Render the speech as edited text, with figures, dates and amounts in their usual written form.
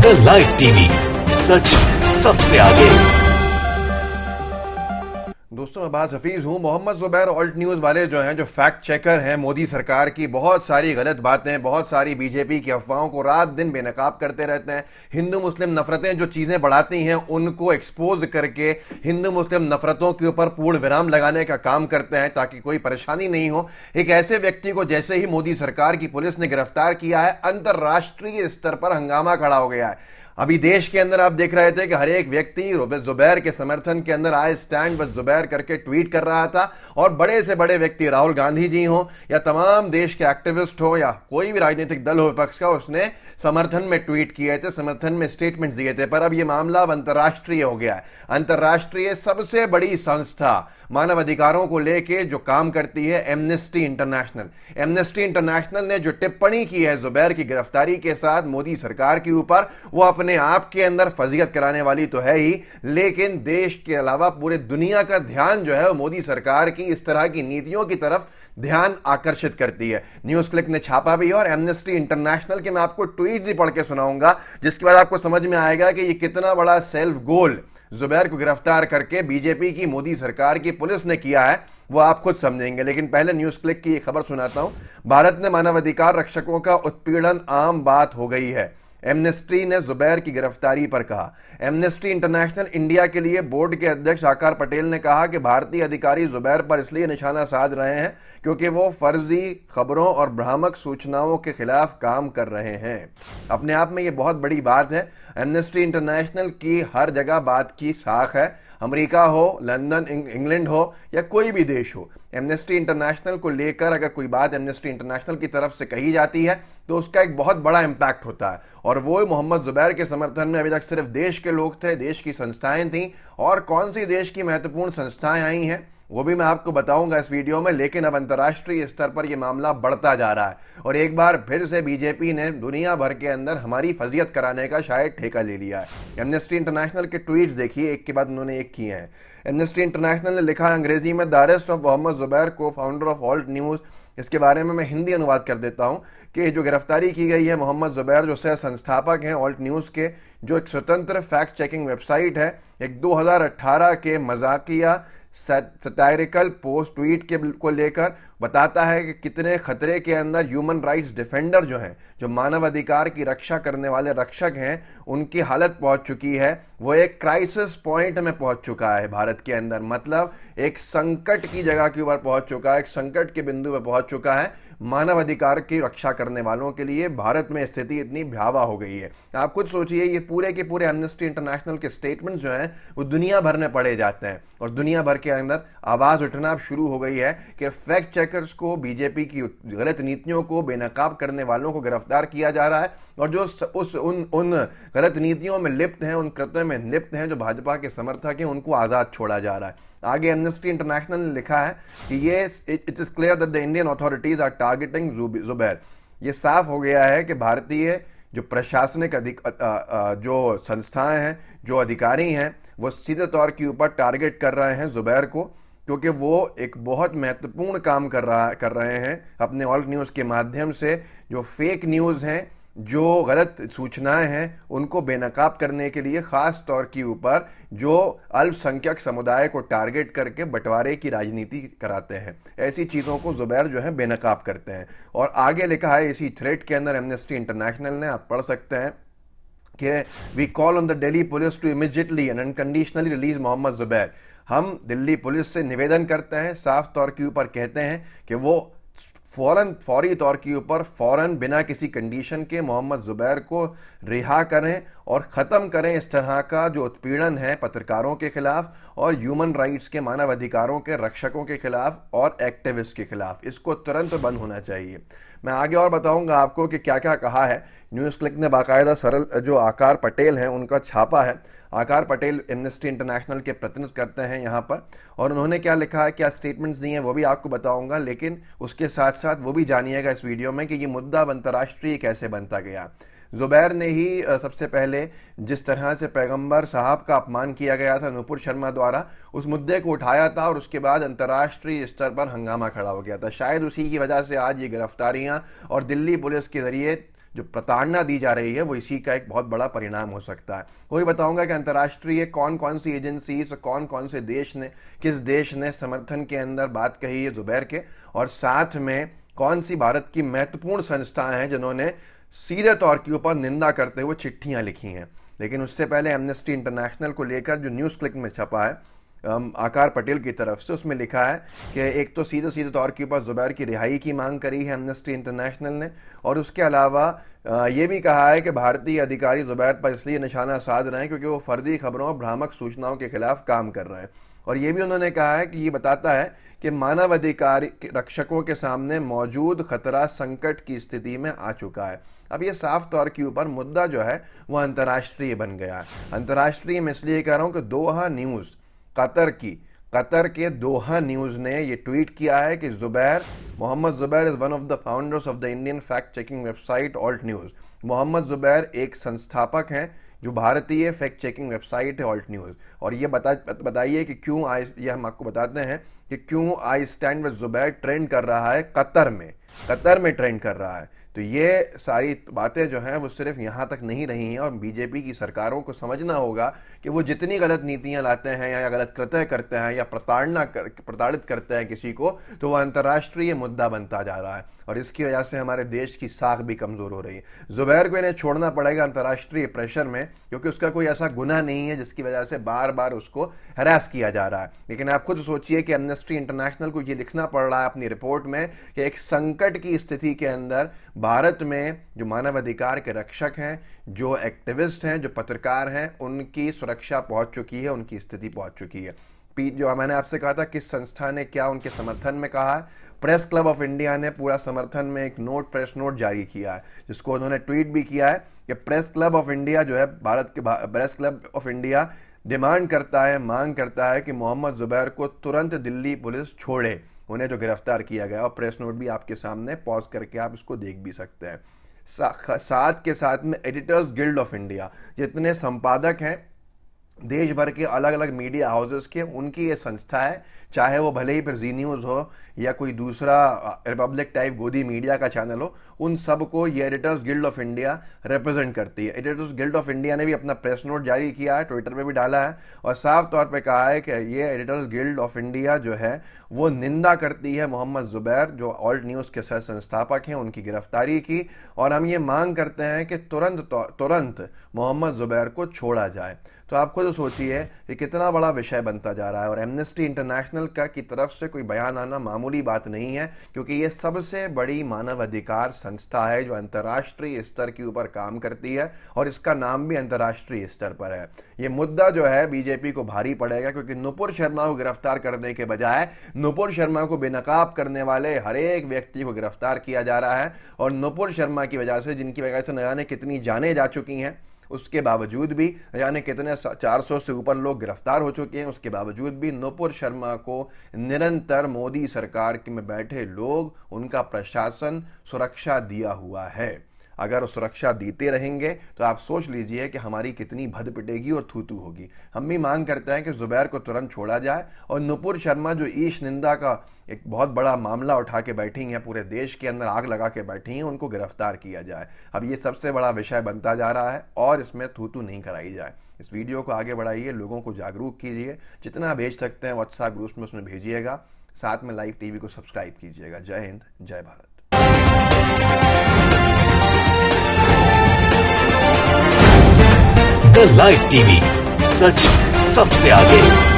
The live TV, सच सबसे आगे। दोस्तों, मैं बाज हफीज हूँ। मोहम्मद जुबैर ऑल्ट न्यूज़ वाले जो हैं, जो फैक्ट चेकर हैं, मोदी सरकार की बहुत सारी गलत बातें, बहुत सारी बीजेपी की अफवाहों को रात दिन बेनकाब करते रहते हैं। हिंदू मुस्लिम नफरतें जो चीज़ें बढ़ाती हैं उनको एक्सपोज करके हिंदू मुस्लिम नफरतों के ऊपर पूर्ण विराम लगाने का काम करते हैं ताकि कोई परेशानी नहीं हो। एक ऐसे व्यक्ति को जैसे ही मोदी सरकार की पुलिस ने गिरफ्तार किया है, अंतर्राष्ट्रीय स्तर पर हंगामा खड़ा हो गया है। अभी देश के अंदर आप देख रहे थे कि हर एक व्यक्ति जुबैर के समर्थन के अंदर आई स्टैंड विद जुबैर करके ट्वीट कर रहा था, और बड़े से बड़े व्यक्ति राहुल गांधी जी हो या तमाम देश के एक्टिविस्ट हो या कोई भी राजनीतिक दल हो विपक्ष का, उसने समर्थन में ट्वीट किए थे, समर्थन में स्टेटमेंट दिए थे। पर अब यह मामला अब अंतर्राष्ट्रीय हो गया है। अंतर्राष्ट्रीय सबसे बड़ी संस्था मानव अधिकारों को लेके जो काम करती है, एमनेस्टी इंटरनेशनल ने जो टिप्पणी की है जुबैर की गिरफ्तारी के साथ मोदी सरकार के ऊपर, वो अपने आप के अंदर फजीहत कराने वाली तो है ही, लेकिन देश के अलावा पूरे दुनिया का ध्यान जो है वो मोदी सरकार की इस तरह की नीतियों की तरफ ध्यान आकर्षित करती है। न्यूज़ क्लिक ने छापा भी है और एमनेस्टी इंटरनेशनल के मैं आपको ट्वीट भी पढ़ के सुनाऊंगा, जिसके बाद आपको समझ में आएगा कि ये कितना बड़ा सेल्फ गोल जुबैर को गिरफ्तार करके बीजेपी की मोदी सरकार की पुलिस ने किया है, वो आप खुद समझेंगे। लेकिन पहले न्यूज़ क्लिक की एक खबर सुनाता हूं। भारत में मानवाधिकार रक्षकों का उत्पीड़न आम बात हो गई है, एमनेस्टी ने जुबैर की गिरफ्तारी पर कहा। एमनेस्टी इंटरनेशनल इंडिया के लिए बोर्ड के अध्यक्ष आकार पटेल ने कहा कि भारतीय अधिकारी जुबैर पर इसलिए निशाना साध रहे हैं क्योंकि वो फर्जी खबरों और भ्रामक सूचनाओं के खिलाफ काम कर रहे हैं। अपने आप में ये बहुत बड़ी बात है। एमनेस्टी इंटरनेशनल की हर जगह बात की साख है, अमेरिका हो, लंदन, इंग्लैंड हो या कोई भी देश हो। एमनेस्टी इंटरनेशनल को लेकर अगर कोई बात एमनेस्टी इंटरनेशनल की तरफ से कही जाती है तो उसका एक बहुत बड़ा इंपैक्ट होता है। और वो मोहम्मद जुबैर के समर्थन में अभी तक सिर्फ देश के लोग थे, देश की संस्थाएं थीं, और कौन सी देश की महत्वपूर्ण संस्थाएं आई हैं वो भी मैं आपको बताऊंगा इस वीडियो में। लेकिन अब अंतर्राष्ट्रीय स्तर पर यह मामला बढ़ता जा रहा है और एक बार फिर से बीजेपी ने दुनिया भर के अंदर हमारी फजीयत कराने का शायद ठेका ले लिया है। एमनेस्टी इंटरनेशनल के ट्वीट्स देखिए, एक के बाद उन्होंने एक किए हैं। एमनेस्टी इंटरनेशनल ने लिखा अंग्रेजी में, the arrest of Mohammed Zubair को फाउंडर ऑफ ऑल्ट न्यूज़। इसके बारे में मैं हिंदी अनुवाद कर देता हूं कि जो गिरफ्तारी की गई है मोहम्मद जुबैर, जो सह संस्थापक हैं ऑल्ट न्यूज़ के, जो एक स्वतंत्र फैक्ट चेकिंग वेबसाइट है, एक 2018 के मजाकिया सटायरिकल पोस्ट ट्वीट के को लेकर बताता है कि कितने खतरे के अंदर ह्यूमन राइट्स डिफेंडर जो हैं, जो मानव अधिकार की रक्षा करने वाले रक्षक हैं, उनकी हालत पहुंच चुकी है। वो एक क्राइसिस पॉइंट में पहुंच चुका है भारत के अंदर, मतलब एक संकट की जगह के ऊपर पहुंच चुका है, एक संकट के बिंदु पर पहुंच चुका है। मानव अधिकार की रक्षा करने वालों के लिए भारत में स्थिति इतनी भयावह हो गई है। आप खुद सोचिए, ये पूरे के पूरे एमनेस्टी इंटरनेशनल के स्टेटमेंट जो हैं वो दुनिया भर में पढ़े जाते हैं और दुनिया भर के अंदर आवाज उठना शुरू हो गई है कि फैक्ट चेकर्स को, बीजेपी की गलत नीतियों को बेनकाब करने वालों को गिरफ्तार किया जा रहा है, और जो उन गलत नीतियों में लिप्त हैं, उन कृत्यों में लिप्त हैं, जो भाजपा के समर्थक हैं, उनको आजाद छोड़ा जा रहा है। आगे एमनेस्टी इंटरनेशनल ने लिखा है कि ये it is clear that the Indian authorities are targeting Zubair. ये साफ हो गया है कि भारतीय जो प्रशासनिक जो संस्थाएं हैं, जो अधिकारी हैं, वो सीधे तौर के ऊपर टारगेट कर रहे हैं जुबैर को, क्योंकि वो एक बहुत महत्वपूर्ण काम कर रहे हैं अपने ऑल्ट न्यूज़ के माध्यम से। जो फेक न्यूज़ हैं, जो गलत सूचनाएं हैं, उनको बेनकाब करने के लिए खास तौर के ऊपर जो अल्पसंख्यक समुदाय को टारगेट करके बंटवारे की राजनीति कराते हैं, ऐसी चीज़ों को जुबैर जो है बेनकाब करते हैं। और आगे लिखा है इसी थ्रेड के अंदर एमनेस्टी इंटरनेशनल ने, आप पढ़ सकते हैं कि we call on the Delhi police to immediately and unconditionally release Mohammed Zubair. हम दिल्ली पुलिस से निवेदन करते हैं, साफ तौर के ऊपर कहते हैं कि वो फौरी तौर के ऊपर फौरन बिना किसी कंडीशन के मोहम्मद जुबैर को रिहा करें और ख़त्म करें इस तरह का जो उत्पीड़न है पत्रकारों के खिलाफ और ह्यूमन राइट्स के, मानव अधिकारों के रक्षकों के खिलाफ और एक्टिविस्ट के खिलाफ। इसको तुरंत बंद होना चाहिए। मैं आगे और बताऊंगा आपको कि क्या क्या कहा है। न्यूज़ क्लिक ने बाकायदा सरल जो आकार पटेल हैं उनका छापा है। आकार पटेल एमनेस्टी इंटरनेशनल के प्रतिनिधित्व करते हैं यहाँ पर, और उन्होंने क्या लिखा है, क्या स्टेटमेंट्स दिए हैं, वो भी आपको बताऊंगा। लेकिन उसके साथ साथ वो भी जानिएगा इस वीडियो में कि ये मुद्दा अंतर्राष्ट्रीय कैसे बनता गया। जुबैर ने ही सबसे पहले जिस तरह से पैगंबर साहब का अपमान किया गया था नूपुर शर्मा द्वारा, उस मुद्दे को उठाया था और उसके बाद अंतर्राष्ट्रीय स्तर पर हंगामा खड़ा हो गया था। शायद उसी की वजह से आज ये गिरफ्तारियां और दिल्ली पुलिस के जरिए जो प्रताड़ना दी जा रही है वो इसी का एक बहुत बड़ा परिणाम हो सकता है। वही बताऊंगा कि अंतर्राष्ट्रीय कौन कौन सी एजेंसीज, कौन कौन से देश ने, किस देश ने समर्थन के अंदर बात कही है जुबैर के, और साथ में कौन सी भारत की महत्वपूर्ण संस्थाएं हैं जिन्होंने सीधे तौर के ऊपर निंदा करते हुए चिट्ठियां लिखी हैं। लेकिन उससे पहले एमनेस्टी इंटरनेशनल को लेकर जो न्यूज़ क्लिक में छपा है आकार पटेल की तरफ से, उसमें लिखा है कि एक तो सीधे सीधे तौर के ऊपर जुबैर की रिहाई की मांग करी है एमनेस्टी इंटरनेशनल ने, और उसके अलावा ये भी कहा है कि भारतीय अधिकारी जुबैर पर इसलिए निशाना साध रहे हैं क्योंकि वो फर्जी खबरों और भ्रामक सूचनाओं के खिलाफ काम कर रहे हैं। और ये भी उन्होंने कहा है कि ये बताता है कि मानवाधिकार रक्षकों के सामने मौजूद खतरा संकट की स्थिति में आ चुका है। अब ये साफ तौर के ऊपर मुद्दा जो है वह अंतर्राष्ट्रीय बन गया है। अंतर्राष्ट्रीय मैं इसलिए कह रहा हूँ कि दोहा न्यूज़, कतर के दोहा न्यूज़ ने ये ट्वीट किया है कि Mohammed Zubair is one of the founders of the Indian fact checking website Alt News. Mohammed Zubair एक संस्थापक हैं जो भारतीय फैक्ट चेकिंग वेबसाइट है ऑल्ट न्यूज़। और ये बताइए कि क्यों ये हम आपको बताते हैं कि क्यों I stand with Zubair trend कर रहा है कतर में ट्रेंड कर रहा है। तो ये सारी बातें जो हैं वो सिर्फ यहाँ तक नहीं रही हैं, और बीजेपी की सरकारों को समझना होगा कि वो जितनी गलत नीतियाँ लाते हैं या गलत कृत्य करते हैं या प्रताड़ित करते हैं किसी को, तो वह अंतर्राष्ट्रीय मुद्दा बनता जा रहा है, और इसकी वजह से हमारे देश की साख भी कमज़ोर हो रही है। जुबैर को इन्हें छोड़ना पड़ेगा अंतर्राष्ट्रीय प्रेशर में, क्योंकि उसका कोई ऐसा गुनाह नहीं है जिसकी वजह से बार बार उसको हरास किया जा रहा है। लेकिन आप खुद सोचिए कि एमनेस्टी इंटरनेशनल को ये लिखना पड़ रहा है अपनी रिपोर्ट में कि एक संकट की स्थिति के अंदर भारत में जो मानवाधिकार के रक्षक हैं, जो एक्टिविस्ट हैं, जो पत्रकार हैं, उनकी सुरक्षा पहुंच चुकी है, उनकी स्थिति पहुंच चुकी है। जो मैंने आपसे कहा था किस संस्था ने क्या उनके समर्थन में कहा है, प्रेस क्लब ऑफ इंडिया ने पूरा समर्थन में एक प्रेस नोट जारी किया है, जिसको उन्होंने ट्वीट भी किया है कि प्रेस क्लब ऑफ इंडिया जो है, भारत के प्रेस क्लब ऑफ इंडिया मांग करता है कि मोहम्मद जुबैर को तुरंत दिल्ली पुलिस छोड़े, उन्हें जो गिरफ्तार किया गया। और प्रेस नोट भी आपके सामने पॉज करके आप इसको देख भी सकते हैं। साथ के साथ में एडिटर्स गिल्ड ऑफ इंडिया, जितने संपादक हैं देश भर के अलग अलग मीडिया हाउसेस के, उनकी ये संस्था है, चाहे वो भले ही फिर जी न्यूज़ हो या कोई दूसरा रिपब्लिक टाइप गोदी मीडिया का चैनल हो, उन सब को ये editors guild of India represent करती है। एडिटर्स गिल्ड ऑफ इंडिया ने भी अपना प्रेस नोट जारी किया है, ट्विटर पे भी डाला है, और साफ तौर पे कहा है कि ये एडिटर्स गिल्ड ऑफ इंडिया जो है वो निंदा करती है मोहम्मद जुबैर, जो ऑल्ट न्यूज़ के सह संस्थापक हैं, उनकी गिरफ्तारी की। और हम ये मांग करते हैं कि तुरंत मोहम्मद जुबैर को छोड़ा जाए। तो आप खुद सोचिए कि कितना बड़ा विषय बनता जा रहा है, और एमनेस्टी इंटरनेशनल की तरफ से कोई बयान आना मामूली बात नहीं है, क्योंकि ये सबसे बड़ी मानवाधिकार संस्था है जो अंतर्राष्ट्रीय स्तर के ऊपर काम करती है, और इसका नाम भी अंतर्राष्ट्रीय स्तर पर है। ये मुद्दा जो है बीजेपी को भारी पड़ेगा, क्योंकि नुपुर शर्मा को गिरफ्तार करने के बजाय नुपुर शर्मा को बेनकाब करने वाले हर एक व्यक्ति को गिरफ्तार किया जा रहा है। और नुपुर शर्मा की वजह से, जिनकी वजह से न जाने कितनी जानें जा चुकी हैं, उसके बावजूद भी यानी कितने 400 से ऊपर लोग गिरफ्तार हो चुके हैं, उसके बावजूद भी नुपुर शर्मा को निरंतर मोदी सरकार में बैठे लोग, उनका प्रशासन सुरक्षा दिया हुआ है। अगर वो सुरक्षा देते रहेंगे तो आप सोच लीजिए कि हमारी कितनी भद पिटेगी और थूथू होगी। हम भी मांग करते हैं कि जुबैर को तुरंत छोड़ा जाए, और नुपुर शर्मा जो ईश निंदा का एक बहुत बड़ा मामला उठा के बैठी हैं, पूरे देश के अंदर आग लगा के बैठी हैं, उनको गिरफ्तार किया जाए। अब ये सबसे बड़ा विषय बनता जा रहा है, और इसमें थूथू नहीं कराई जाए। इस वीडियो को आगे बढ़ाइए, लोगों को जागरूक कीजिए, जितना भेज सकते हैं व्हाट्सएप ग्रुप्स में उसमें भेजिएगा, साथ में लाइव टीवी को सब्सक्राइब कीजिएगा। जय हिंद, जय भारत। द लाइव टीवी, सच सबसे आगे।